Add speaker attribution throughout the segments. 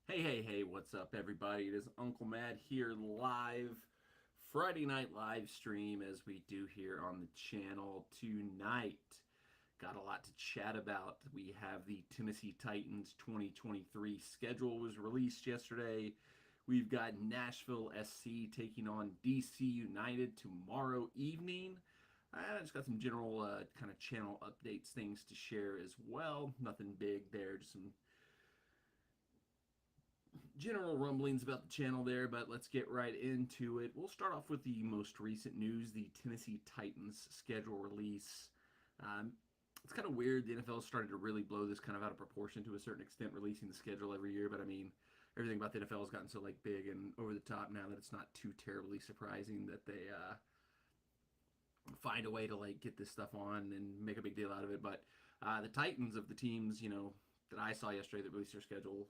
Speaker 1: Hey, what's up, everybody? It is Uncle Matt here live, Friday night live stream as we do here on the channel tonight. Got a lot to chat about. We have the Tennessee Titans 2023 schedule was released yesterday. We've got Nashville SC taking on DC United tomorrow evening. I just got some general kind of channel updates, things to share as well. Nothing big there, just some general rumblings about the channel there, but let's get right into it. We'll start off with the most recent news, the Tennessee Titans schedule release. It's kind of weird. The NFL started to really blow this kind of out of proportion to a certain extent, releasing the schedule every year, but I mean, everything about the NFL has gotten so like big and over the top now that it's not too terribly surprising that they find a way to like get this stuff on and make a big deal out of it. But the Titans of the teams, that I saw yesterday that released their schedule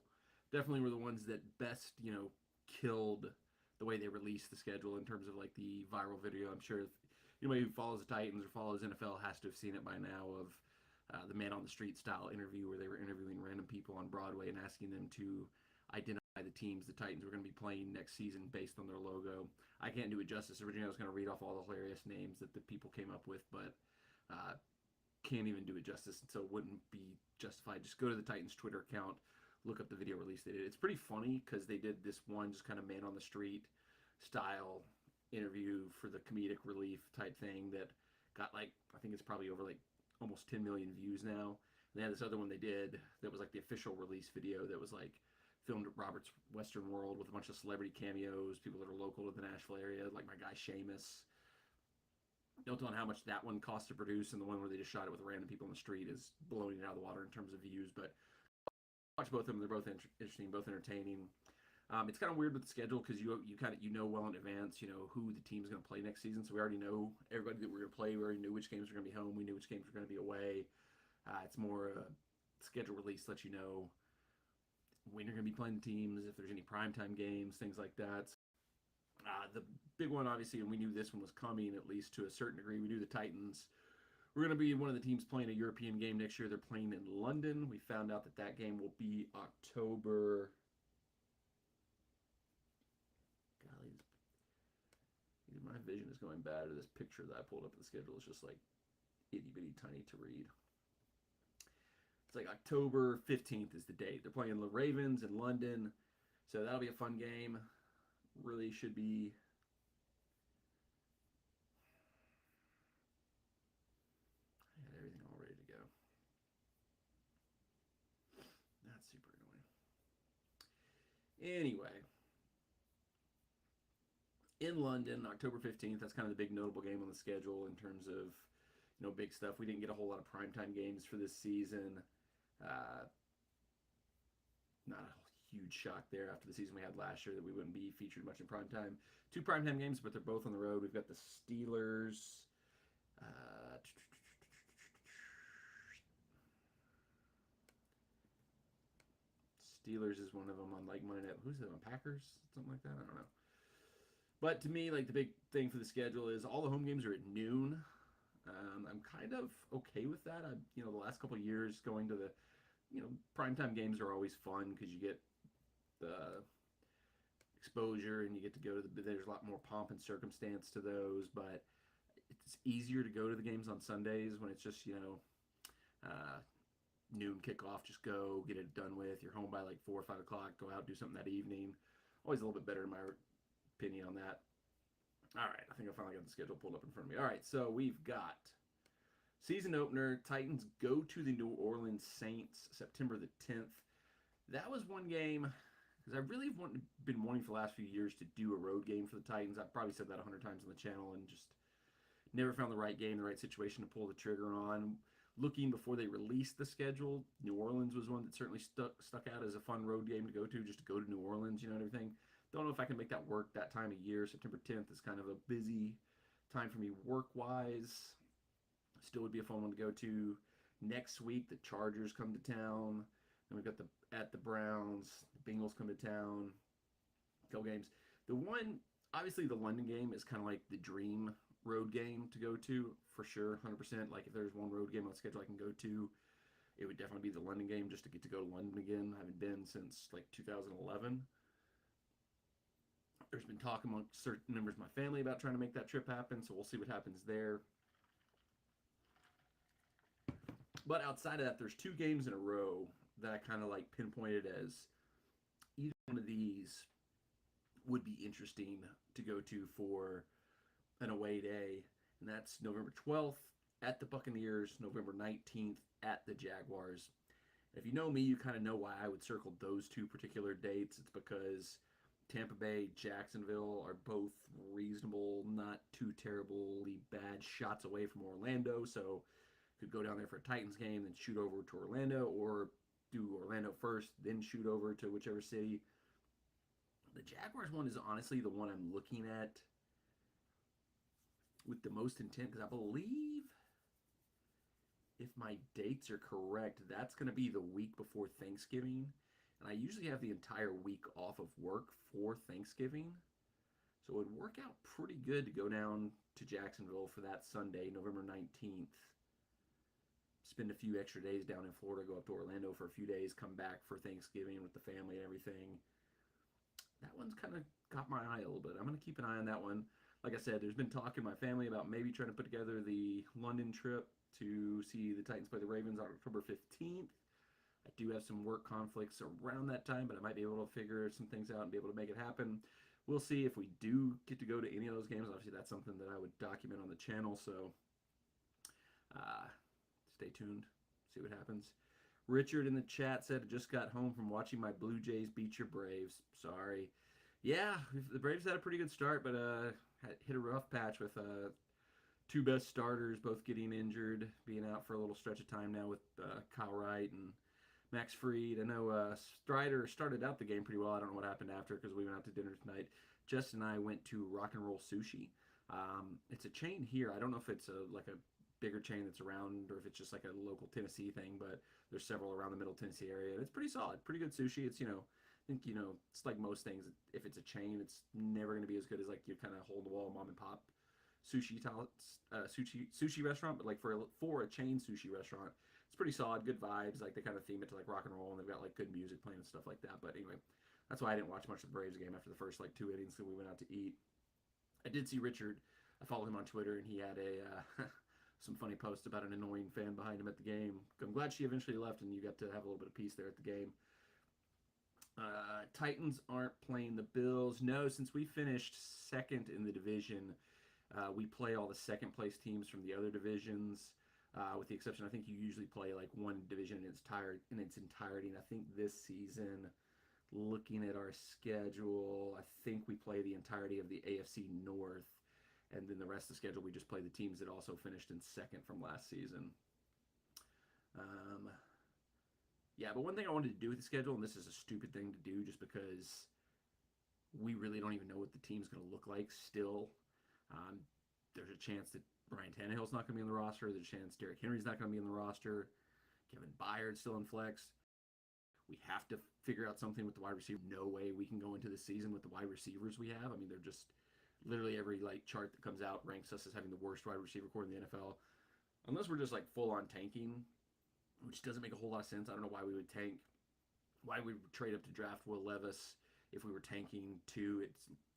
Speaker 1: definitely were the ones that best, killed the way they released the schedule in terms of like the viral video. I'm sure if anybody who follows the Titans or follows NFL has to have seen it by now of the man on the street style interview where they were interviewing random people on Broadway and asking them to identify the teams the Titans were going to be playing next season based on their logo. I can't do it justice. Originally, I was going to read off all the hilarious names that the people came up with, but can't even do it justice, so it wouldn't be justified. Just go to the Titans Twitter account, look up the video release they did. It's pretty funny because they did this one just kind of man on the street style interview for the comedic relief type thing that got like, I think it's probably over like almost 10 million views now. And they had this other one they did that was like the official release video that was like filmed at Robert's Western World with a bunch of celebrity cameos, people that are local to the Nashville area, like my guy Seamus. Don't know how much that one cost to produce, and the one where they just shot it with random people on the street is blowing it out of the water in terms of views. But watch both of them; they're both interesting, both entertaining. It's kind of weird with the schedule because you know well in advance, who the team's going to play next season. So we already know everybody that we're going to play. We already knew which games are going to be home. We knew which games were going to be away. It's more schedule release lets you know when you're going to be playing the teams, if there's any primetime games, things like that. The big one, obviously, and we knew this one was coming at least to a certain degree. We knew the Titans were going to be one of the teams playing a European game next year. They're playing in London. We found out that that game will be October. Golly, my vision is going bad. Or this picture that I pulled up of the schedule is just like itty bitty tiny to read. It's like October 15th is the date. They're playing the Ravens in London, so that'll be a fun game. Really should be. I had everything all ready to go. That's super annoying. Anyway, in London, October 15th, that's kind of the big notable game on the schedule in terms of, big stuff. We didn't get a whole lot of primetime games for this season. Not a huge shock there after the season we had last year that we wouldn't be featured much in primetime. Two primetime games, but they're both on the road. We've got the Steelers. Steelers is one of them on like Monday Night. Who's it on? Packers? Something like that? I don't know. But to me, like the big thing for the schedule is all the home games are at noon. I'm kind of okay with that. The last couple of years going to the, primetime games are always fun because you get the exposure and you get to go to there's a lot more pomp and circumstance to those, but it's easier to go to the games on Sundays when it's just, Uh, Noon kickoff, just go get it done with. You're home by like 4 or 5 o'clock. Go out, do something that evening. Always a little bit better in my opinion on that. All right, I think I finally got the schedule pulled up in front of me. All right, so we've got season opener. Titans go to the New Orleans Saints September the 10th. That was one game because I really been wanting for the last few years to do a road game for the Titans. I've probably said that 100 times on the channel and just never found the right game, the right situation to pull the trigger on. Looking before they released the schedule, New Orleans was one that certainly stuck out as a fun road game to go to, just to go to New Orleans, and everything. Don't know if I can make that work that time of year. September 10th is kind of a busy time for me work-wise. Still would be a fun one to go to. Next week, the Chargers come to town. Then we've got the Browns. The Bengals come to town. Couple games. The one, obviously, the London game is kind of like the dream road game to go to for sure, 100%. Like if there's one road game on the schedule I can go to, it would definitely be the London game just to get to go to London again. I haven't been since like 2011. There's been talk among certain members of my family about trying to make that trip happen, so we'll see what happens there. But outside of that, there's two games in a row that I kind of like pinpointed as either one of these would be interesting to go to for an away day, and that's November 12th at the Buccaneers, November 19th at the Jaguars. If you know me, you kind of know why I would circle those two particular dates. It's because Tampa Bay, Jacksonville are both reasonable, not too terribly bad shots away from Orlando, so could go down there for a Titans game, then shoot over to Orlando, or do Orlando first, then shoot over to whichever city. The Jaguars one is honestly the one I'm looking at with the most intent, because I believe, if my dates are correct, that's going to be the week before Thanksgiving. And I usually have the entire week off of work for Thanksgiving. So it would work out pretty good to go down to Jacksonville for that Sunday, November 19th. Spend a few extra days down in Florida, go up to Orlando for a few days, come back for Thanksgiving with the family and everything. That one's kind of caught my eye a little bit. I'm going to keep an eye on that one. Like I said, there's been talk in my family about maybe trying to put together the London trip to see the Titans play the Ravens on October 15th. I do have some work conflicts around that time, but I might be able to figure some things out and be able to make it happen. We'll see if we do get to go to any of those games. Obviously, that's something that I would document on the channel, so stay tuned, see what happens. Richard in the chat said, I just got home from watching my Blue Jays beat your Braves. Sorry. Yeah, the Braves had a pretty good start, but hit a rough patch with two best starters both getting injured, being out for a little stretch of time now with Kyle Wright and Max Fried. I know Strider started out the game pretty well. I don't know what happened after because we went out to dinner tonight. Justin and I went to Rock and Roll Sushi. It's a chain here. I don't know if it's like a bigger chain that's around or if it's just like a local Tennessee thing, but there's several around the Middle Tennessee area. And it's pretty solid, pretty good sushi. It's, I think, it's like most things. If it's a chain, it's never going to be as good as like your kind of hole in the wall mom and pop sushi restaurant. But like for a chain sushi restaurant, it's pretty solid, good vibes. Like they kind of theme it to like rock and roll, and they've got like good music playing and stuff like that. But anyway, that's why I didn't watch much of the Braves game after the first like 2 innings, so we went out to eat. I did see Richard. I followed him on Twitter, and he had a some funny posts about an annoying fan behind him at the game. I'm glad she eventually left, and you got to have a little bit of peace there at the game. Titans aren't playing the Bills. No, since we finished second in the division, we play all the second place teams from the other divisions, with the exception, I think you usually play like one division in its entirety. And I think this season, looking at our schedule, I think we play the entirety of the AFC North. And then the rest of the schedule, we just play the teams that also finished in second from last season. Yeah, but one thing I wanted to do with the schedule, and this is a stupid thing to do just because we really don't even know what the team's going to look like still. There's a chance that Brian Tannehill's not going to be on the roster. There's a chance Derrick Henry's not going to be on the roster. Kevin Byard's still in flex. We have to figure out something with the wide receiver. No way we can go into the season with the wide receivers we have. I mean, they're just literally every like chart that comes out ranks us as having the worst wide receiver core in the NFL. Unless we're just like full on tanking, which doesn't make a whole lot of sense. I don't know why we would tank. Why we would trade up to draft Will Levis if we were tanking too.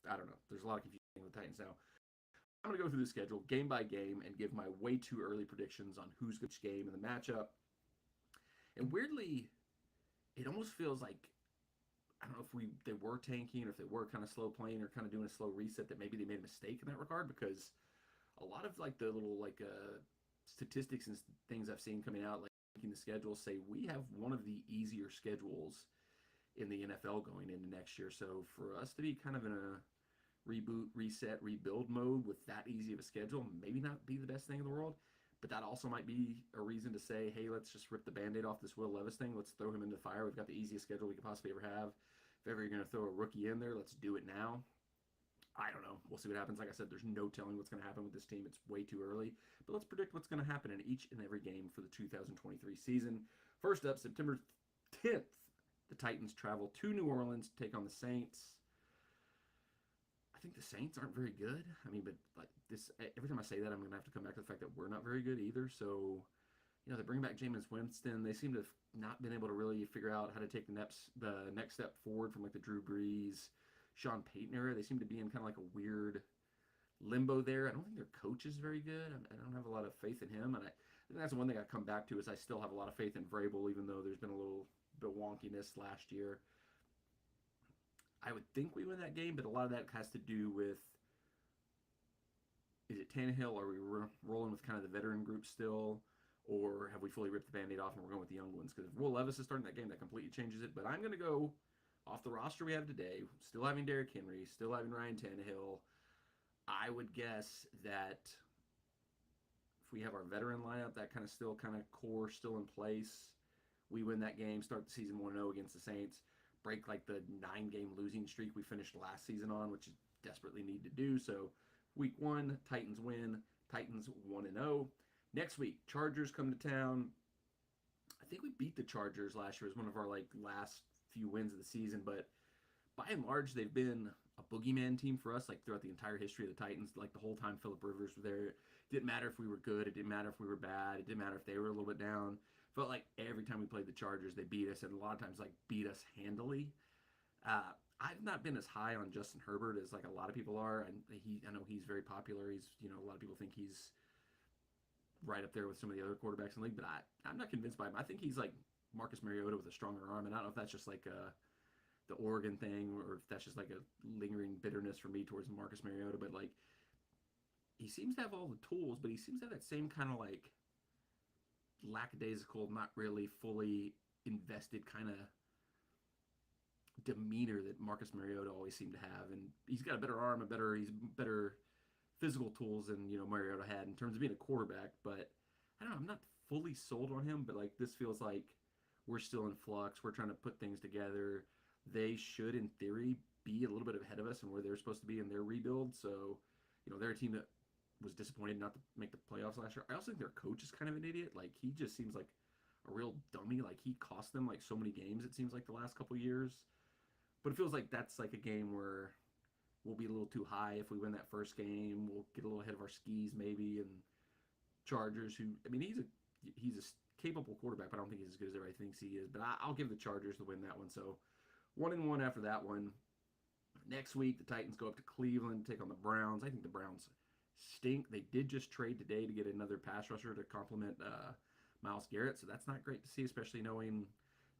Speaker 1: I don't know. There's a lot of confusion with Titans now. I'm going to go through the schedule game by game and give my way too early predictions on who's which game in the matchup. And weirdly, it almost feels like I don't know if they were tanking or if they were kind of slow playing or kind of doing a slow reset, that maybe they made a mistake in that regard, because a lot of like the little like statistics and things I've seen coming out like making the schedule say we have one of the easier schedules in the NFL going into next year. So for us to be kind of in a reboot, reset, rebuild mode with that easy of a schedule, maybe not be the best thing in the world. But that also might be a reason to say, hey, let's just rip the band-aid off this Will Levis thing. Let's throw him into the fire. We've got the easiest schedule we could possibly ever have. If ever you're going to throw a rookie in there, let's do it now. I don't know. We'll see what happens. Like I said, there's no telling what's going to happen with this team. It's way too early. But let's predict what's going to happen in each and every game for the 2023 season. First up, September 10th, the Titans travel to New Orleans to take on the Saints. I think the Saints aren't very good. I mean, but like this, every time I say that, I'm going to have to come back to the fact that we're not very good either. So, you know, they bring back Jameis Winston. They seem to have not been able to really figure out how to take the next step forward from like the Drew Brees, Sean Payton era. They seem to be in kind of like a weird limbo there. I don't think their coach is very good. I don't have a lot of faith in him, and I think that's the one thing I come back to is I still have a lot of faith in Vrabel, even though there's been a little bit of wonkiness last year. I would think we win that game, but a lot of that has to do with, is it Tannehill? Are we rolling with kind of the veteran group still? Or have we fully ripped the Band-Aid off and we're going with the young ones? Because if Will Levis is starting that game, that completely changes it. But I'm going to go off the roster we have today, still having Derrick Henry, still having Ryan Tannehill. I would guess that if we have our veteran lineup, that kind of still kind of core still in place, we win that game, start the season 1-0 against the Saints, break like the 9-game losing streak we finished last season on, which desperately need to do. So week 1, Titans win, Titans 1-0. Next week, Chargers come to town. I think we beat the Chargers last year. It was one of our like last few wins of the season, but by and large, they've been a boogeyman team for us, like throughout the entire history of the Titans. Like the whole time Phillip Rivers was there, it didn't matter if we were good, it didn't matter if we were bad, it didn't matter if they were a little bit down. Felt like every time we played the Chargers, they beat us, and a lot of times like beat us handily. I've not been as high on Justin Herbert as like a lot of people are, and I know he's very popular. He's, you know, a lot of people think he's right up there with some of the other quarterbacks in the league, but I'm not convinced by him. I think he's like Marcus Mariota with a stronger arm, and I don't know if that's just like the Oregon thing or if that's just like a lingering bitterness for me towards Marcus Mariota, but like he seems to have all the tools, but he seems to have that same kind of like lackadaisical, not really fully invested kind of demeanor that Marcus Mariota always seemed to have. And he's got a better arm, he's better physical tools than, you know, Mariota had in terms of being a quarterback. But I don't know, I'm not fully sold on him, but like this feels like we're still in flux. We're trying to put things together. They should, in theory, be a little bit ahead of us and where they're supposed to be in their rebuild. So, you know, they're a team that was disappointed not to make the playoffs last year. I also think their coach is kind of an idiot. Like, he just seems like a real dummy. Like, he cost them, like, so many games, it seems like, the last couple years. But it feels like that's, like, a game where we'll be a little too high if we win that first game. We'll get a little ahead of our skis, maybe. And Chargers, who, I mean, he's a capable quarterback, but I don't think he's as good as everybody thinks he is. But I'll give the Chargers to win that one. So 1-1 after that one. Next week, the Titans go up to Cleveland to take on the Browns. I think the Browns stink. They did just trade today to get another pass rusher to complement Myles Garrett, so that's not great to see, especially knowing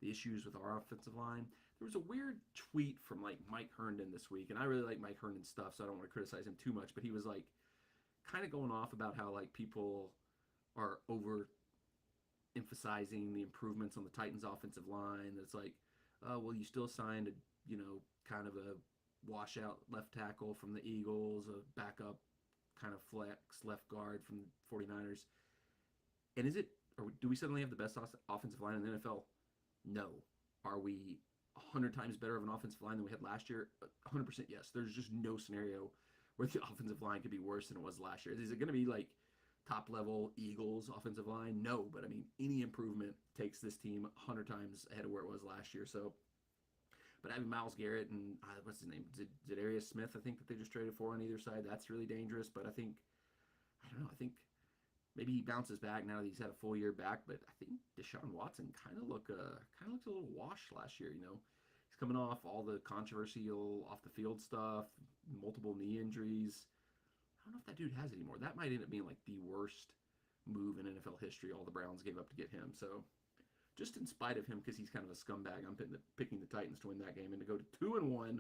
Speaker 1: the issues with our offensive line. There was a weird tweet from like Mike Herndon this week, and I really like Mike Herndon's stuff, so I don't want to criticize him too much, but he was like kind of going off about how like people are over emphasizing the improvements on the Titans offensive line. It's like, well, you still signed a, you know, kind of a washout left tackle from the Eagles, a backup kind of flex left guard from the 49ers. And is it, or do we suddenly have the best offensive line in the NFL? No. Are we 100 times better of an offensive line than we had last year? 100% yes. There's just no scenario where the offensive line could be worse than it was last year. Is it going to be like top level Eagles offensive line? No, but I mean, any improvement takes this team 100 times ahead of where it was last year. So, but having Myles Garrett and what's his name, Zadarius Smith, I think that they just traded for on either side, that's really dangerous. But I think, I don't know, I think maybe he bounces back now that he's had a full year back. But I think Deshaun Watson kind of looked a little washed last year. You know, he's coming off all the controversial off the field stuff, multiple knee injuries. I don't know if that dude has it anymore. That might end up being like the worst move in NFL history. All the Browns gave up to get him. So just in spite of him because he's kind of a scumbag. I'm picking the Titans to win that game and to go to 2-1.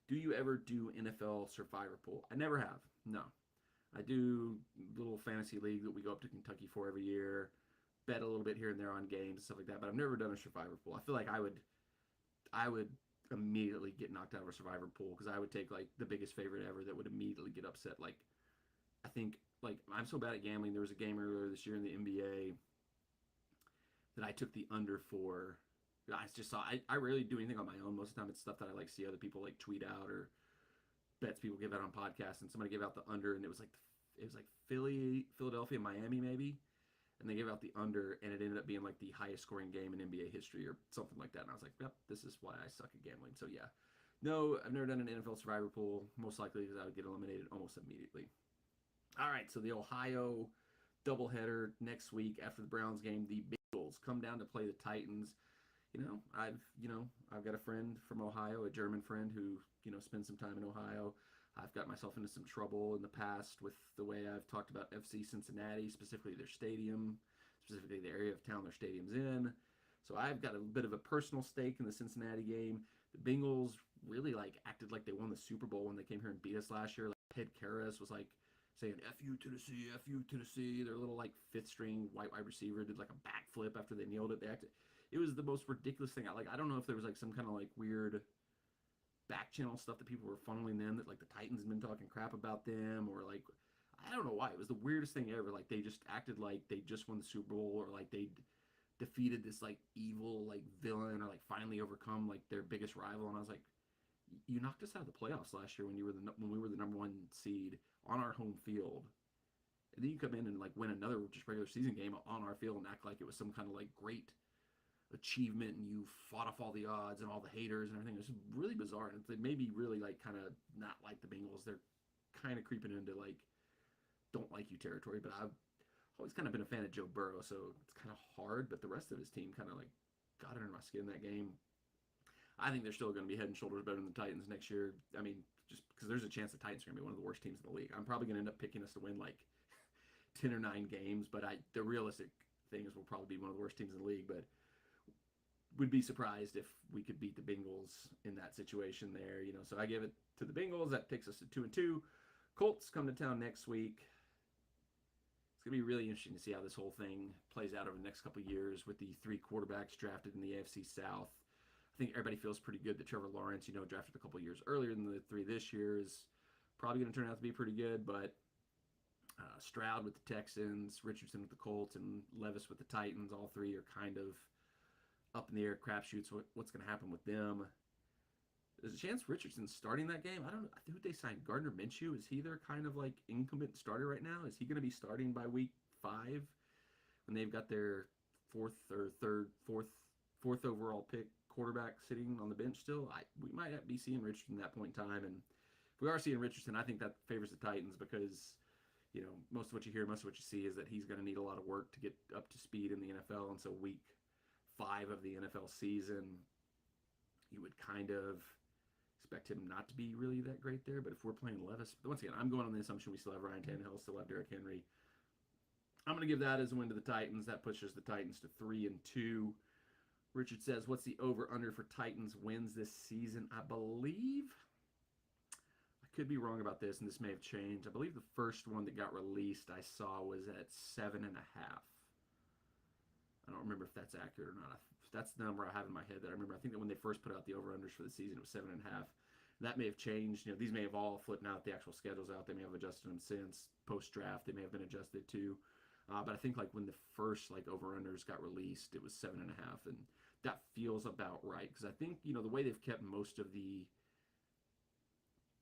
Speaker 1: Do you ever do NFL Survivor Pool? I never have. No. I do little fantasy league that we go up to Kentucky for every year. Bet a little bit here and there on games and stuff like that, but I've never done a Survivor Pool. I feel like I would immediately get knocked out of a Survivor Pool because I would take like the biggest favorite ever that would immediately get upset. Like I think like I'm so bad at gambling. There was a game earlier this year in the NBA that I took the under for. I just saw. I rarely do anything on my own. Most of the time, it's stuff that I like see other people like tweet out or bets people give out on podcasts. And somebody gave out the under, and it was like Philadelphia, Miami, maybe. And they gave out the under, and it ended up being like the highest scoring game in NBA history or something like that. And I was like, yep, this is why I suck at gambling. So yeah, no, I've never done an NFL Survivor Pool. Most likely because I would get eliminated almost immediately. All right, so the Ohio doubleheader next week after the Browns game. The Bengals come down to play the Titans. I've got a friend from Ohio, a German friend who spends some time in Ohio. I've got myself into some trouble in the past with the way I've talked about FC Cincinnati, specifically their stadium, specifically the area of town their stadium's in. So I've got a bit of a personal stake in the Cincinnati game. The Bengals really acted like they won the Super Bowl when they came here and beat us last year. Like Ted Karras was saying "F you Tennessee, F you Tennessee." Their little fifth string white wide receiver did a backflip after they nailed it. It was the most ridiculous thing. I don't know if there was some kind of weird back channel stuff that people were funneling them that the Titans had been talking crap about them, or I don't know why. It was the weirdest thing ever. They just acted like they just won the Super Bowl, or they defeated this evil villain, or finally overcome their biggest rival. And I was like, you knocked us out of the playoffs last year when we were the number one seed on our home field, and then you come in and win another just regular season game on our field and act like it was some kind of great achievement, and you fought off all the odds and all the haters and everything. It was really bizarre, and it made me really kind of not like the Bengals. They're kind of creeping into don't like you territory, but I've always kind of been a fan of Joe Burrow, so it's kind of hard, but the rest of his team kind of got under my skin in that game. I think they're still going to be head and shoulders better than the Titans next year. I mean, just because there's a chance the Titans are going to be one of the worst teams in the league. I'm probably going to end up picking us to win 10 or 9 games, but the realistic thing is we'll probably be one of the worst teams in the league, but would be surprised if we could beat the Bengals in that situation there. So I give it to the Bengals. That takes us to 2-2. Colts come to town next week. It's going to be really interesting to see how this whole thing plays out over the next couple of years with the 3 quarterbacks drafted in the AFC South. I think everybody feels pretty good that Trevor Lawrence, drafted a couple of years earlier than the 3 this year, is probably going to turn out to be pretty good, but Stroud with the Texans, Richardson with the Colts, and Levis with the Titans, all 3 are kind of up in the air crapshoots. What's going to happen with them? There's a chance Richardson's starting that game. I don't know who they signed. Gardner Minshew, is he their kind of incumbent starter right now? Is he going to be starting by week 5 when they've got their fourth overall pick quarterback sitting on the bench still? We might be seeing Richardson at that point in time, and if we are seeing Richardson, I think that favors the Titans because most of what you hear, most of what you see is that he's going to need a lot of work to get up to speed in the NFL, and so week 5 of the NFL season, you would kind of expect him not to be really that great there. But if we're playing Levis, once again, I'm going on the assumption we still have Ryan Tannehill, still have Derrick Henry. I'm going to give that as a win to the Titans. That pushes the Titans to 3-2. Richard says, what's the over-under for Titans wins this season? I believe, I could be wrong about this, and this may have changed. I believe the first one that got released I saw was at 7.5. I don't remember if that's accurate or not. That's the number I have in my head that I remember. I think that when they first put out the over-unders for the season, it was 7.5. That may have changed. These may have all flipped now that the actual schedule's out. They may have adjusted them since post-draft. They may have been adjusted too. But I think when the first over-unders got released, it was 7.5, and that feels about right because I think the way they've kept most of the,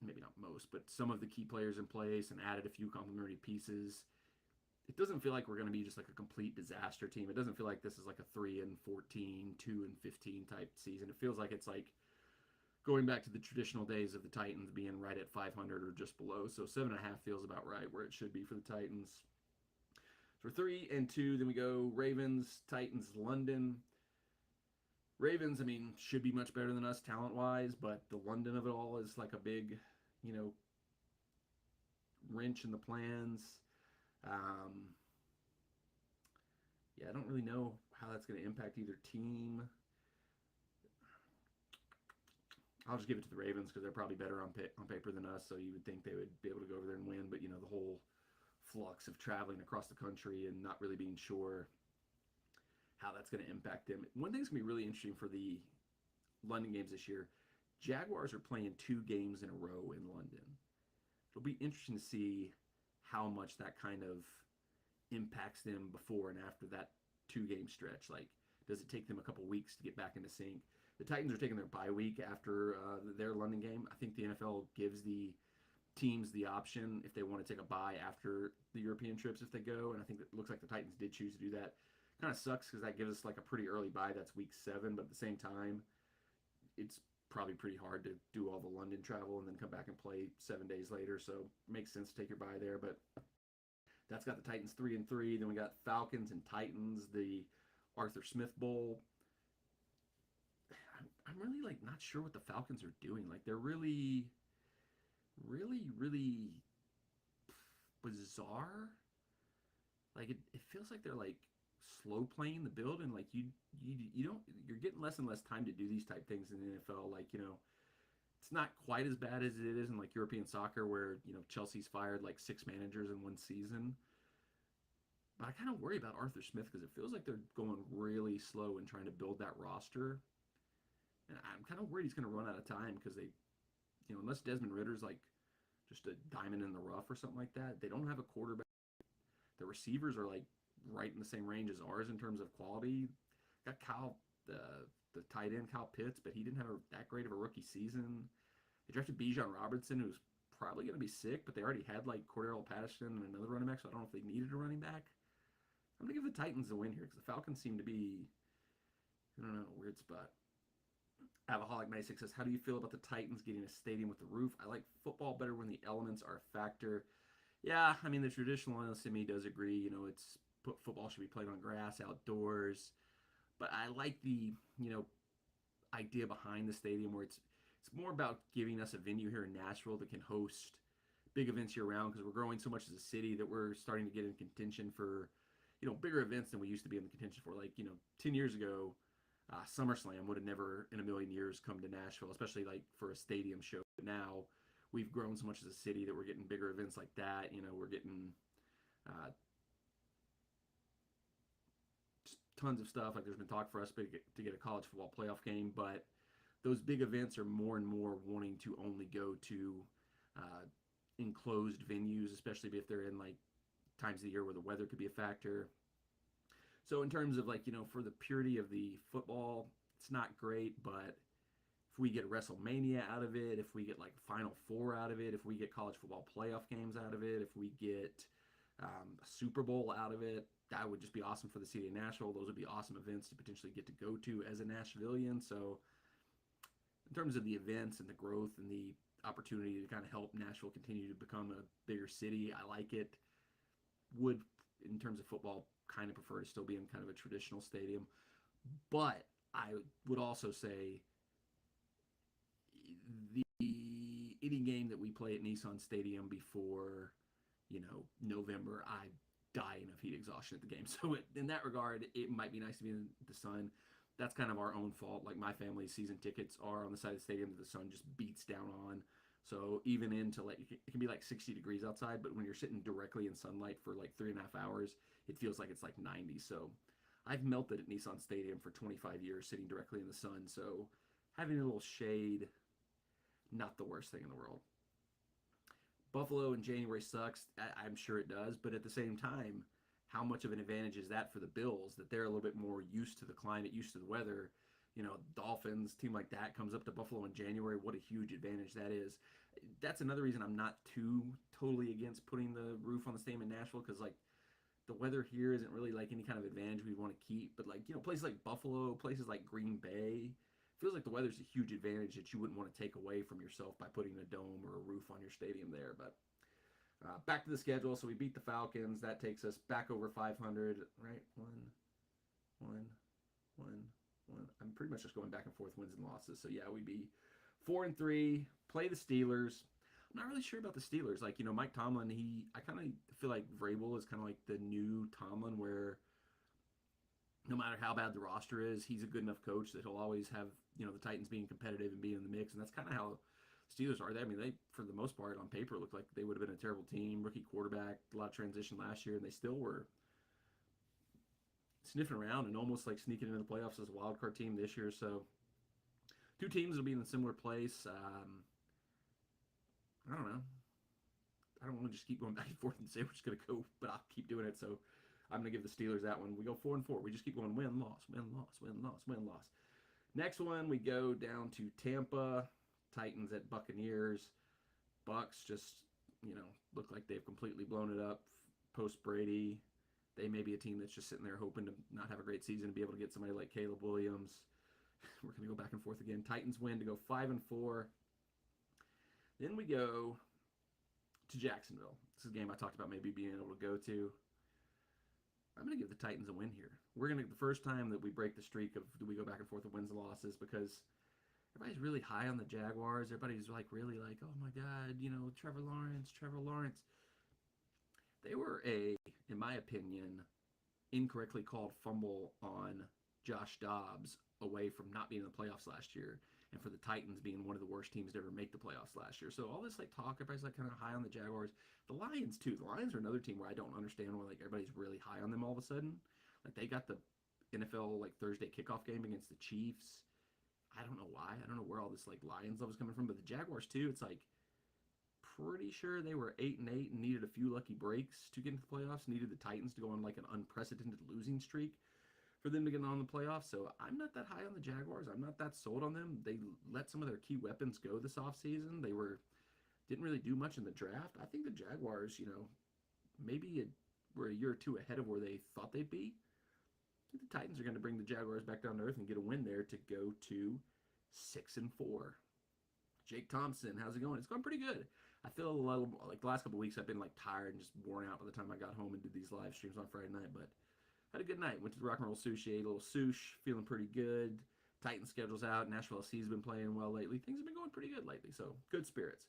Speaker 1: maybe not most, but some of the key players in place and added a few complementary pieces. It doesn't feel like we're going to be just a complete disaster team. It doesn't feel like this is a 3-14, 2-15 type season. It feels like it's going back to the traditional days of the Titans being right at 500 or just below. So 7.5 feels about right where it should be for the Titans. For 3-2, then we go Ravens, Titans, London. Ravens, should be much better than us talent-wise, but the London of it all is a big, wrench in the plans. Yeah, I don't really know how that's going to impact either team. I'll just give it to the Ravens because they're probably better on paper than us. So you would think they would be able to go over there and win. But the whole flux of traveling across the country and not really being sure how that's going to impact them. One thing's going to be really interesting for the London games this year. Jaguars are playing 2 games in a row in London. It'll be interesting to see how much that kind of impacts them before and after that 2-game stretch. Like, does it take them a couple weeks to get back into sync? The Titans are taking their bye week after their London game. I think the NFL gives the teams the option if they want to take a bye after the European trips if they go, and I think it looks like the Titans did choose to do that. Kind of sucks because that gives us like a pretty early bye. That's week 7, but at the same time, it's probably pretty hard to do all the London travel and then come back and play 7 days later. So it makes sense to take your bye there. But that's got the Titans 3-3. Then we got Falcons and Titans, the Arthur Smith Bowl. I'm really like not sure what the Falcons are doing. Like they're really bizarre. Like it feels like they're like slow playing the build, and like you don't, you're getting less and less time to do these type things in the NFL. Like it's not quite as bad as it is in like European soccer where Chelsea's fired like 6 managers in one season. But I kind of worry about Arthur Smith because it feels like they're going really slow in trying to build that roster. And I'm kind of worried he's going to run out of time because they, unless Desmond Ritter's like just a diamond in the rough or something like that, they don't have a quarterback. The receivers are like right in the same range as ours in terms of quality. Got Kyle, the tight end, Kyle Pitts, but he didn't have that great of a rookie season. They drafted Bijan Robertson, who's probably going to be sick, but they already had like Cordero Patterson and another running back, so I don't know if they needed a running back. I'm going to give the Titans a win here because the Falcons seem to be, I don't know, a weird spot. Avaholic 96 says, how do you feel about the Titans getting a stadium with the roof? I like football better when the elements are a factor. Yeah, I mean, the traditionalist in me does agree. It's football should be played on grass, outdoors. But I like the, idea behind the stadium where it's more about giving us a venue here in Nashville that can host big events year round because we're growing so much as a city that we're starting to get in contention for, bigger events than we used to be in the contention for. Like, 10 years ago, SummerSlam would have never in a million years come to Nashville, especially like for a stadium show. But now we've grown so much as a city that we're getting bigger events like that. We're getting just tons of stuff. Like there's been talk for us to get a college football playoff game, but those big events are more and more wanting to only go to enclosed venues, especially if they're in like times of the year where the weather could be a factor. So in terms of like, for the purity of the football, it's not great, but if we get WrestleMania out of it, if we get like Final Four out of it, if we get college football playoff games out of it, if we get a Super Bowl out of it, that would just be awesome for the city of Nashville. Those would be awesome events to potentially get to go to as a Nashvilleian. So in terms of the events and the growth and the opportunity to kind of help Nashville continue to become a bigger city, I like it. Would, in terms of football, kind of prefer to still be in kind of a traditional stadium. But I would also say any game that we play at Nissan Stadium before, November, I dying of heat exhaustion at the game. So in that regard, it might be nice to be in the sun. That's kind of our own fault. Like my family's season tickets are on the side of the stadium that the sun just beats down on. So even into like, it can be like 60 degrees outside, but when you're sitting directly in sunlight for like 3.5 hours, it feels like it's like 90. So I've melted at Nissan Stadium for 25 years sitting directly in the sun. So having a little shade, not the worst thing in the world. Buffalo in January sucks. I'm sure it does. But at the same time, how much of an advantage is that for the Bills that they're a little bit more used to the climate, used to the weather? Dolphins, team like that comes up to Buffalo in January. What a huge advantage that is. That's another reason I'm not too totally against putting the roof on the stadium in Nashville because, like, the weather here isn't really like any kind of advantage we want to keep. But, like, places like Buffalo, places like Green Bay, feels like the weather's a huge advantage that you wouldn't want to take away from yourself by putting a dome or a roof on your stadium there. But back to the schedule. So we beat the Falcons. That takes us back over 500, right? One. I'm pretty much just going back and forth wins and losses. So yeah, we'd be 4-3. Play the Steelers. I'm not really sure about the Steelers. Like, Mike Tomlin, I kind of feel like Vrabel is kind of like the new Tomlin where no matter how bad the roster is, he's a good enough coach that he'll always have, the Titans being competitive and being in the mix. And that's kind of how Steelers are. I mean, they, for the most part, on paper, looked like they would have been a terrible team. Rookie quarterback, a lot of transition last year, and they still were sniffing around and almost like sneaking into the playoffs as a wild card team this year. So, two teams will be in a similar place. I don't know. I don't want to just keep going back and forth and say we're just going to go, but I'll keep doing it. So, I'm going to give the Steelers that one. We go 4-4. We just keep going win, loss, win, loss, win, loss, win, loss. Next one, we go down to Tampa. Titans at Buccaneers. Bucks just, look like they've completely blown it up post Brady. They may be a team that's just sitting there hoping to not have a great season and be able to get somebody like Caleb Williams. We're going to go back and forth again. Titans win to go 5-4. Then we go to Jacksonville. This is a game I talked about maybe being able to go to. I'm going to give the Titans a win here. We're going to, the first time that we break the streak of do we go back and forth with wins and losses, because everybody's really high on the Jaguars. Everybody's like really like, oh my God, Trevor Lawrence. They were in my opinion, incorrectly called fumble on Josh Dobbs away from not being in the playoffs last year, and for the Titans being one of the worst teams to ever make the playoffs last year. So all this like talk, everybody's like kind of high on the Jaguars. The Lions too. The Lions are another team where I don't understand why like everybody's really high on them all of a sudden. Like they got the NFL like Thursday kickoff game against the Chiefs. I don't know why. I don't know where all this like Lions love is coming from, but the Jaguars too. It's like pretty sure they were 8-8 and needed a few lucky breaks to get into the playoffs. Needed the Titans to go on like an unprecedented losing streak for them to get on the playoffs. So I'm not that high on the Jaguars. I'm not that sold on them. They let some of their key weapons go this offseason. They didn't really do much in the draft. I think the Jaguars, maybe were a year or two ahead of where they thought they'd be. I think the Titans are going to bring the Jaguars back down to earth and get a win there to go to 6-4. Jake Thompson, how's it going? It's going pretty good. I feel a little like the last couple of weeks I've been like tired and just worn out by the time I got home and did these live streams on Friday night, but had a good night. Went to the Rock and Roll Sushi, ate a little sushi, feeling pretty good. Titan schedule's out. Nashville SC has been playing well lately. Things have been going pretty good lately, so good spirits.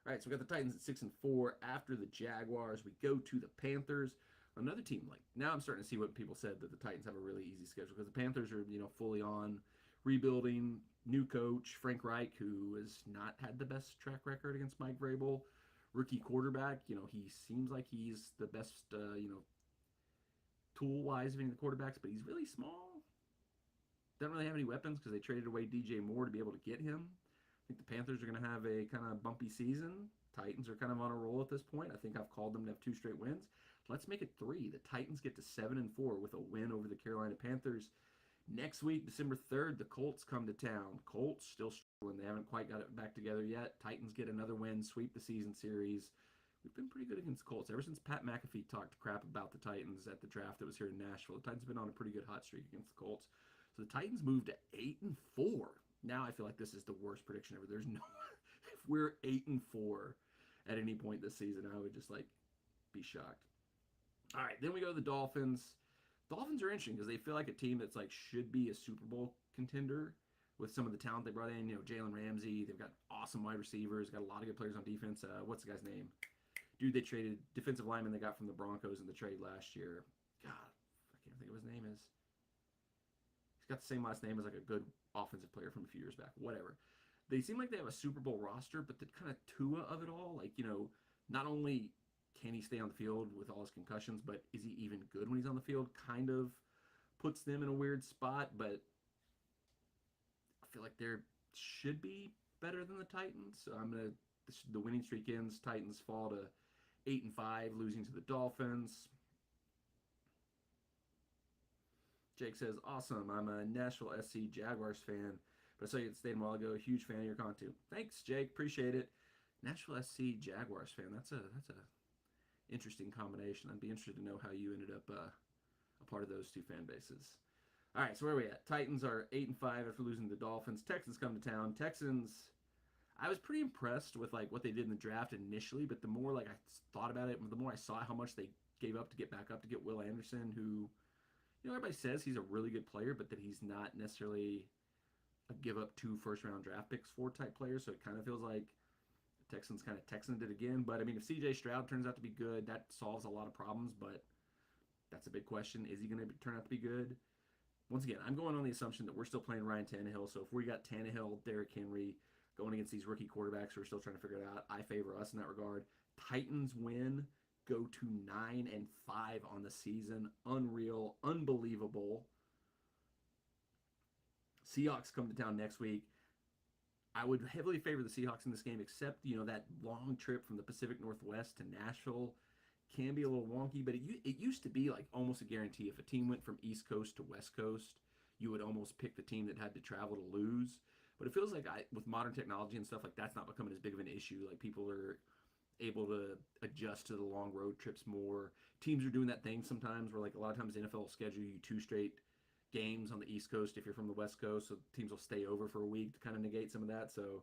Speaker 1: All right, so we got the Titans at 6-4. After the Jaguars, we go to the Panthers. Another team, like, now I'm starting to see what people said, that the Titans have a really easy schedule, because the Panthers are, fully on rebuilding, new coach, Frank Reich, who has not had the best track record against Mike Vrabel. Rookie quarterback, he seems like he's the best, tool-wise of any of the quarterbacks, but he's really small. Doesn't really have any weapons because they traded away DJ Moore to be able to get him. I think the Panthers are going to have a kind of bumpy season. Titans are kind of on a roll at this point. I think I've called them to have 2 straight wins. Let's make it 3. The Titans get to 7-4 with a win over the Carolina Panthers. Next week, December 3rd, the Colts come to town. Colts still struggling. They haven't quite got it back together yet. Titans get another win, sweep the season series. We've been pretty good against the Colts. Ever since Pat McAfee talked crap about the Titans at the draft that was here in Nashville, the Titans have been on a pretty good hot streak against the Colts. So the Titans moved to 8-4. Now I feel like this is the worst prediction ever. There's no if we're 8-4 at any point this season, I would just like be shocked. All right, then we go to the Dolphins. Dolphins are interesting because they feel like a team that's like should be a Super Bowl contender with some of the talent they brought in. Jalen Ramsey. They've got awesome wide receivers. Got a lot of good players on defense. What's the guy's name? Dude, they traded defensive lineman they got from the Broncos in the trade last year. God, I can't think of what his name is. He's got the same last name as like a good offensive player from a few years back. Whatever. They seem like they have a Super Bowl roster, but the kind of Tua of it all, like, not only can he stay on the field with all his concussions, but is he even good when he's on the field? Kind of puts them in a weird spot, but I feel like they should be better than the Titans. So the winning streak ends. Titans fall to 8-5, losing to the Dolphins. Jake says, awesome. I'm a Nashville SC Jaguars fan, but I saw you at the stadium a while ago. Huge fan of your content. Thanks, Jake. Appreciate it. Nashville SC Jaguars fan. That's a interesting combination. I'd be interested to know how you ended up a part of those two fan bases. All right, so where are we at? Titans are 8-5 after losing to the Dolphins. Texans come to town. Texans, I was pretty impressed with like what they did in the draft initially, but the more like I thought about it, the more I saw how much they gave up to get back up to get Will Anderson, who, everybody says he's a really good player, but that he's not necessarily a give up 2 first-round draft picks for type player. So it kind of feels like the Texans kind of Texaned it again. But I mean, if CJ Stroud turns out to be good, that solves a lot of problems. But that's a big question. Is he going to turn out to be good? once again, I'm going on the assumption that we're still playing Ryan Tannehill. So if we got Tannehill, Derrick Henry going against these rookie quarterbacks who are still trying to figure it out, I favor us in that regard. Titans win, go to 9-5 on the season. Unreal, unbelievable. Seahawks come to town next week. I would heavily favor the Seahawks in this game, except, that long trip from the Pacific Northwest to Nashville can be a little wonky, but it used to be like almost a guarantee. If a team went from East Coast to West Coast, you would almost pick the team that had to travel to lose. But it feels like with modern technology and stuff, like that's not becoming as big of an issue. Like people are able to adjust to the long road trips more. Teams are doing that thing sometimes where like a lot of times the NFL will schedule you 2 straight games on the East Coast if you're from the West Coast, so teams will stay over for a week to kind of negate some of that. So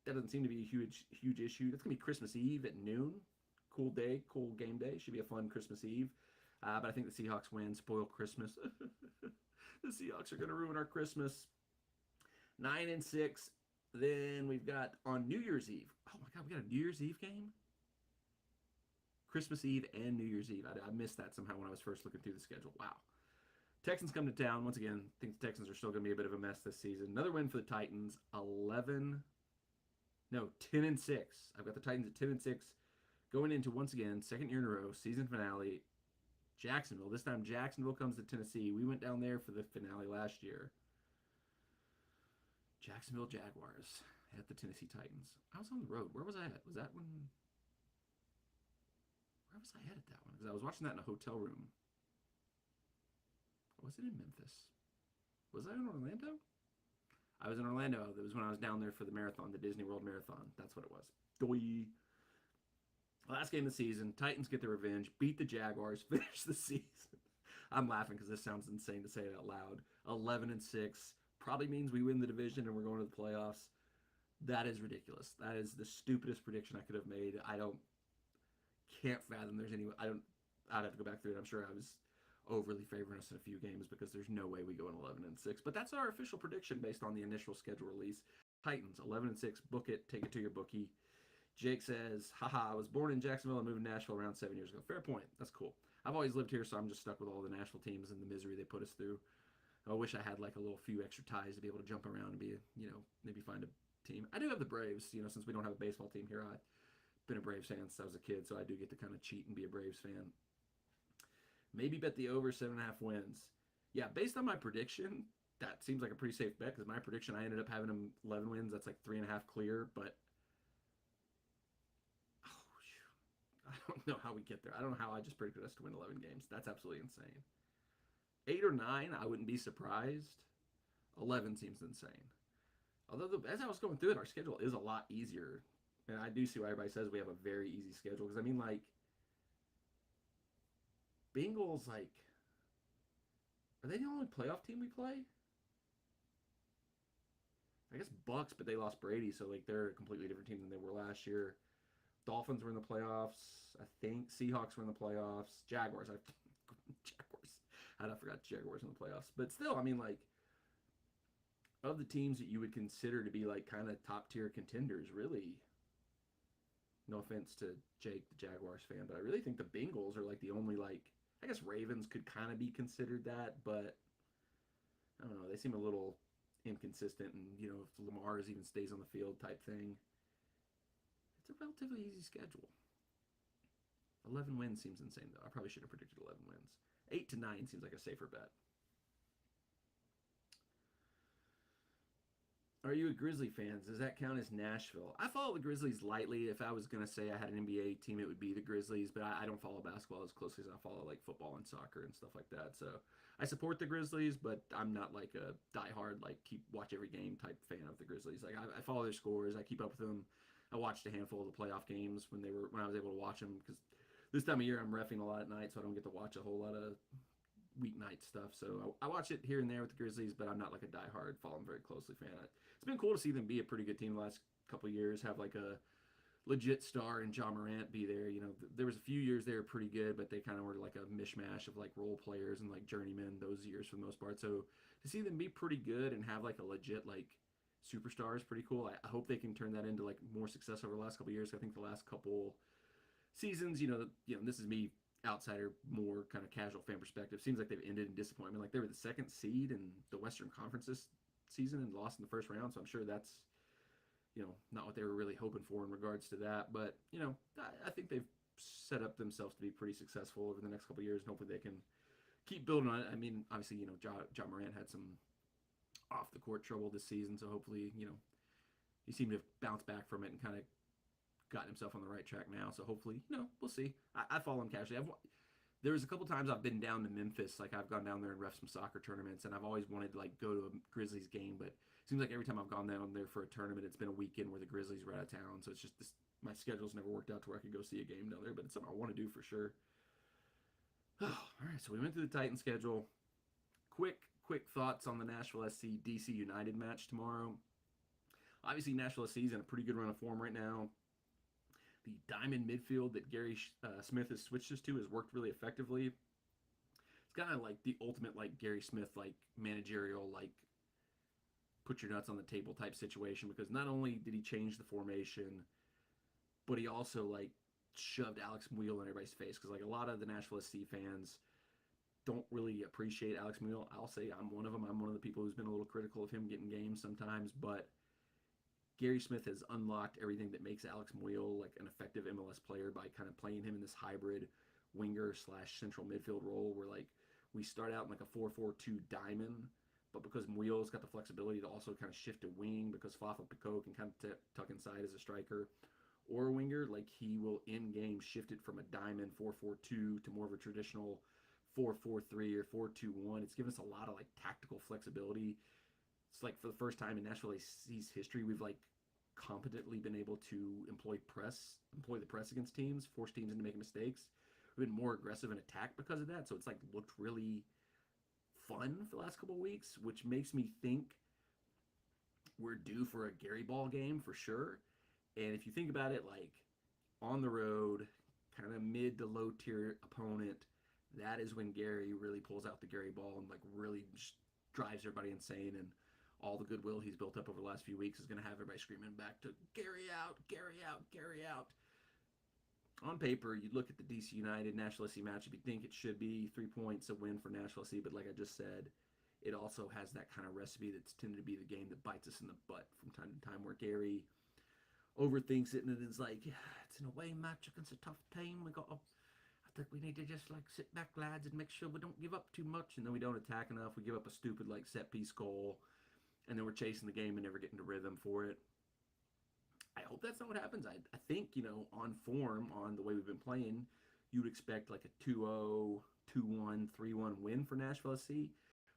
Speaker 1: that doesn't seem to be a huge issue. That's gonna be Christmas Eve at noon. Cool day, cool game day. Should be a fun Christmas Eve. But I think the Seahawks win, spoil Christmas. The Seahawks are going to ruin our Christmas. 9-6. Then we've got on New Year's Eve. Oh my God, we got a New Year's Eve game? Christmas Eve and New Year's Eve. I missed that somehow when I was first looking through the schedule. Wow. Texans come to town. Once again, I think the Texans are still going to be a bit of a mess this season. Another win for the Titans. 10-6. I've got the Titans at 10-6. Going into, once again, second year in a row, season finale, Jacksonville. This time Jacksonville comes to Tennessee. We went down there for the finale last year. Jacksonville Jaguars at the Tennessee Titans. I was on the road. Where was I at? Where was I at that one? Because I was watching that in a hotel room. Was it in Memphis? Was I in Orlando? I was in Orlando. That was when I was down there for the marathon, the Disney World Marathon. That's what it was. Doi. Last game of the season, Titans get their revenge, beat the Jaguars, finish the season. I'm laughing because this sounds insane to say it out loud. 11-6 probably means we win the division and we're going to the playoffs. That is ridiculous. That is the stupidest prediction I could have made. Can't fathom there's any. I'd have to go back through it. I'm sure I was overly favoring us in a few games because there's no way we go in 11-6. But that's our official prediction based on the initial schedule release. Titans 11-6. Book it. Take it to your bookie. Jake says, haha, I was born in Jacksonville and moved to Nashville around 7 years ago. Fair point. That's cool. I've always lived here, so I'm just stuck with all the Nashville teams and the misery they put us through. I wish I had like a little few extra ties to be able to jump around and be, maybe find a team. I do have the Braves, since we don't have a baseball team here. I've been a Braves fan since I was a kid, so I do get to kind of cheat and be a Braves fan. Maybe bet the over 7.5 wins. Yeah, based on my prediction, that seems like a pretty safe bet because my prediction, I ended up having them 11 wins. That's like 3.5 clear, but I don't know how we get there. I don't know how I just predicted us to win 11 games. That's absolutely insane. 8 or 9, I wouldn't be surprised. 11 seems insane. Although, as I was going through it, our schedule is a lot easier. And I do see why everybody says we have a very easy schedule. Because, Bengals, are they the only playoff team we play? I guess Bucks, but they lost Brady, so, they're a completely different team than they were last year. Dolphins were in the playoffs, I think. Seahawks were in the playoffs. Jaguars. I forgot Jaguars in the playoffs. But still, of the teams that you would consider to be, kind of top-tier contenders, really, no offense to Jake, the Jaguars fan, but I really think the Bengals are, the only, I guess Ravens could kind of be considered that, but I don't know. They seem a little inconsistent, and, if Lamar even stays on the field type thing. It's a relatively easy schedule. 11 wins seems insane, though. I probably should have predicted 11 wins. 8 to 9 seems like a safer bet. Are you a Grizzly fan? Does that count as Nashville? I follow the Grizzlies lightly. If I was going to say I had an NBA team, it would be the Grizzlies, but I don't follow basketball as closely as I follow football and soccer and stuff like that. So I support the Grizzlies, but I'm not a diehard, watch every game type fan of the Grizzlies. I follow their scores. I keep up with them. I watched a handful of the playoff games when I was able to watch them because this time of year I'm reffing a lot at night, so I don't get to watch a whole lot of weeknight stuff. So I watch it here and there with the Grizzlies, but I'm not a diehard, follow them very closely fan. It's been cool to see them be a pretty good team the last couple of years, have a legit star and John Morant be there. There was a few years they were pretty good, but they kind of were a mishmash of role players and journeymen those years for the most part. So to see them be pretty good and have a legit superstar is pretty cool. I hope they can turn that into more success over the last couple of years. I think the last couple seasons, this is me outsider, more kind of casual fan perspective, seems like they've ended in disappointment. Like they were the second seed in the Western Conference this season and lost in the first round. So I'm sure that's, not what they were really hoping for in regards to that. But, I think they've set up themselves to be pretty successful over the next couple of years, and hopefully they can keep building on it. I mean, obviously, John Moran had some off the court trouble this season, so hopefully, he seemed to have bounced back from it and kind of gotten himself on the right track now. So hopefully, we'll see. I follow him casually. There was a couple times I've been down to Memphis, like I've gone down there and ref some soccer tournaments, and I've always wanted to like go to a Grizzlies game, but it seems like every time I've gone down there for a tournament, it's been a weekend where the Grizzlies were out of town. So it's just this, my schedule's never worked out to where I could go see a game down there, but it's something I want to do for sure. Oh, all right, so we went through the Titan schedule. Quick thoughts on the Nashville SC DC United match tomorrow. Obviously, Nashville SC is in a pretty good run of form right now. The diamond midfield that Gary Smith has switched us to has worked really effectively. It's kind of like the ultimate like Gary Smith like managerial like put your nuts on the table type situation, because not only did he change the formation, but he also like shoved Alex Muyl in everybody's face, because like a lot of the Nashville SC fans don't really appreciate Alex Muyl. I'll say I'm one of them. I'm one of the people who's been a little critical of him getting games sometimes, but Gary Smith has unlocked everything that makes Alex Muyl like an effective MLS player by kind of playing him in this hybrid winger / central midfield role, where like we start out in like a 4-4-2 diamond, but because Muyl's got the flexibility to also kind of shift to wing, because Fafa Picault can kind of tuck inside as a striker or a winger, like he will in game shift it from a diamond 4-4-2 to more of a traditional 4-4-3 or 4-2-1. It's given us a lot of like tactical flexibility. It's like for the first time in Nashville SC's history, we've like competently been able to employ the press against teams, force teams into making mistakes. We've been more aggressive in attack because of that. So it's like looked really fun for the last couple of weeks, which makes me think we're due for a Gary Ball game for sure. And if you think about it, like on the road, kind of mid to low tier opponent, that is when Gary really pulls out the Gary Ball and like really just drives everybody insane, and all the goodwill he's built up over the last few weeks is going to have everybody screaming back to Gary out, Gary out, Gary out. On paper, you look at the DC United Nashville SC matchup, you think it should be 3 points a win for Nashville SC, but like I just said, it also has that kind of recipe that's tended to be the game that bites us in the butt from time to time, where Gary overthinks it and it's like, yeah, it's an away match against a tough team. I think we need to just like sit back, lads, and make sure we don't give up too much, and then we don't attack enough. We give up a stupid like set piece goal, and then we're chasing the game and never getting to rhythm for it. I hope that's not what happens. I think, on form, on the way we've been playing, you'd expect like a 2-0, 2-1, 3-1 win for Nashville SC.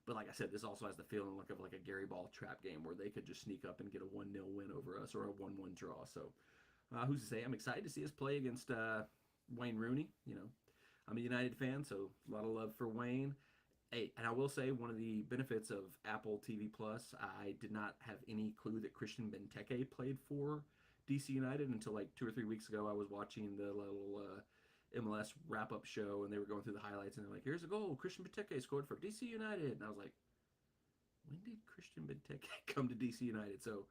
Speaker 1: But like I said, this also has the feeling of like a Gary Ball trap game where they could just sneak up and get a 1-0 win over us or a 1-1 draw. So who's to say? I'm excited to see us play against Wayne Rooney. I'm a United fan, so a lot of love for Wayne. Hey, and I will say one of the benefits of Apple TV Plus, I did not have any clue that Christian Benteke played for DC United until like 2 or 3 weeks ago. I was watching the little MLS wrap-up show, and they were going through the highlights, and they're like, here's a goal, Christian Benteke scored for DC United. And I was like, when did Christian Benteke come to DC United? So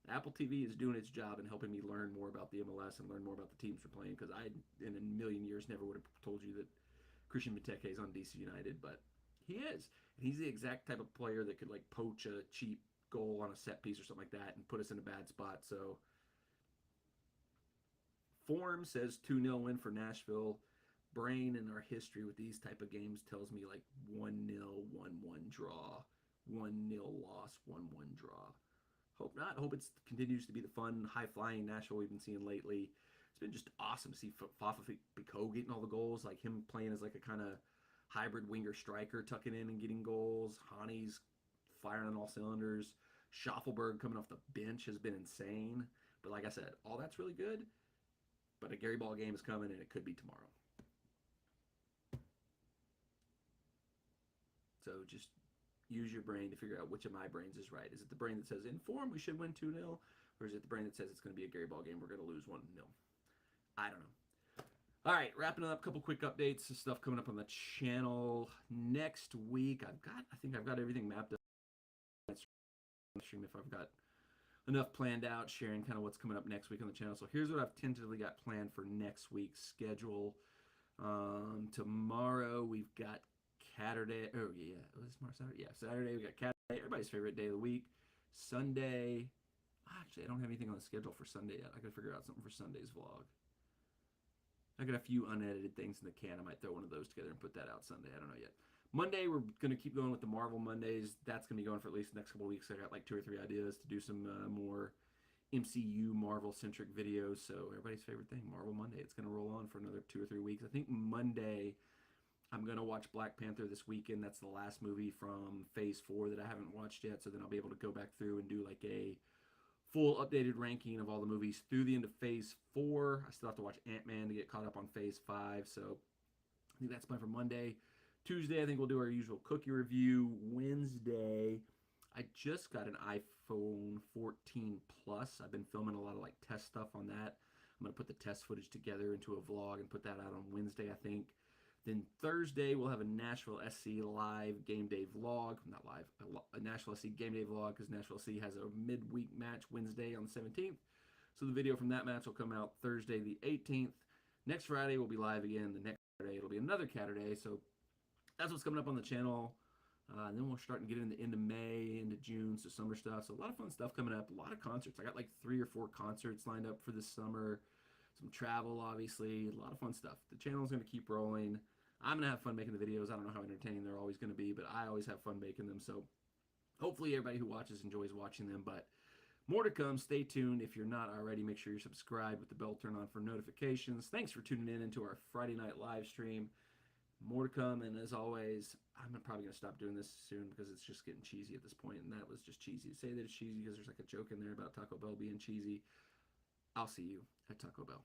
Speaker 1: Apple TV is doing its job and helping me learn more about the MLS and learn more about the teams we're playing, because I, in a million years, never would have told you that Christian Benteke is on DC United, but he is. And he's the exact type of player that could like poach a cheap goal on a set piece or something like that and put us in a bad spot. So form says 2-0 win for Nashville. Brain and our history with these type of games tells me like 1-0, 1-1 draw, 1-0 loss, 1-1 draw. Hope not. Hope it continues to be the fun, high-flying Nashville we've been seeing lately. It's been just awesome to see Fafa Picault getting all the goals, like him playing as like a kind of hybrid winger striker, tucking in and getting goals. Hani's firing on all cylinders. Schaffelberg coming off the bench has been insane. But like I said, all that's really good. But a Gary Ball game is coming, and it could be tomorrow. So just use your brain to figure out which of my brains is right. Is it the brain that says in form we should win 2-0, or is it the brain that says it's going to be a Gary Ball game, we're going to lose 1-0? I don't know. All right, wrapping up, a couple quick updates, stuff coming up on the channel next week. I think I've got everything mapped up. Stream if I've got enough planned out, sharing kind of what's coming up next week on the channel. So here's what I've tentatively got planned for next week's schedule. Tomorrow we've got Saturday. Oh yeah, was it tomorrow Saturday? Yeah, Saturday we got Saturday. Everybody's favorite day of the week. Sunday. Actually, I don't have anything on the schedule for Sunday yet. I gotta figure out something for Sunday's vlog. I got a few unedited things in the can. I might throw one of those together and put that out Sunday. I don't know yet. Monday, we're going to keep going with the Marvel Mondays. That's going to be going for at least the next couple of weeks. I got like 2 or 3 ideas to do some more MCU Marvel-centric videos. So everybody's favorite thing, Marvel Monday. It's going to roll on for another 2 or 3 weeks. I think Monday, I'm going to watch Black Panther this weekend. That's the last movie from Phase 4 that I haven't watched yet. So then I'll be able to go back through and do like a full updated ranking of all the movies through the end of Phase 4. I still have to watch Ant-Man to get caught up on Phase 5. So I think that's planned for Monday. Tuesday, I think we'll do our usual cookie review. Wednesday, I just got an iPhone 14 Plus. I've been filming a lot of like test stuff on that. I'm going to put the test footage together into a vlog and put that out on Wednesday, I think. Then Thursday, we'll have a Nashville SC live game day vlog. Not live, a Nashville SC game day vlog because Nashville SC has a midweek match Wednesday on the 17th. So the video from that match will come out Thursday the 18th. Next Friday, we'll be live again. The next Saturday, it'll be another Saturday. So that's what's coming up on the channel. And then we're starting to get into the end of May, into June, so summer stuff. So a lot of fun stuff coming up. A lot of concerts. I got like 3 or 4 concerts lined up for this summer. Some travel, obviously. A lot of fun stuff. The channel is going to keep rolling. I'm going to have fun making the videos. I don't know how entertaining they're always going to be, but I always have fun making them. So hopefully everybody who watches enjoys watching them. But more to come. Stay tuned. If you're not already, make sure you're subscribed with the bell turned on for notifications. Thanks for tuning in into our Friday night live stream. More to come, and as always, I'm probably going to stop doing this soon because it's just getting cheesy at this point, and that was just cheesy. To say that it's cheesy because there's like a joke in there about Taco Bell being cheesy. I'll see you at Taco Bell.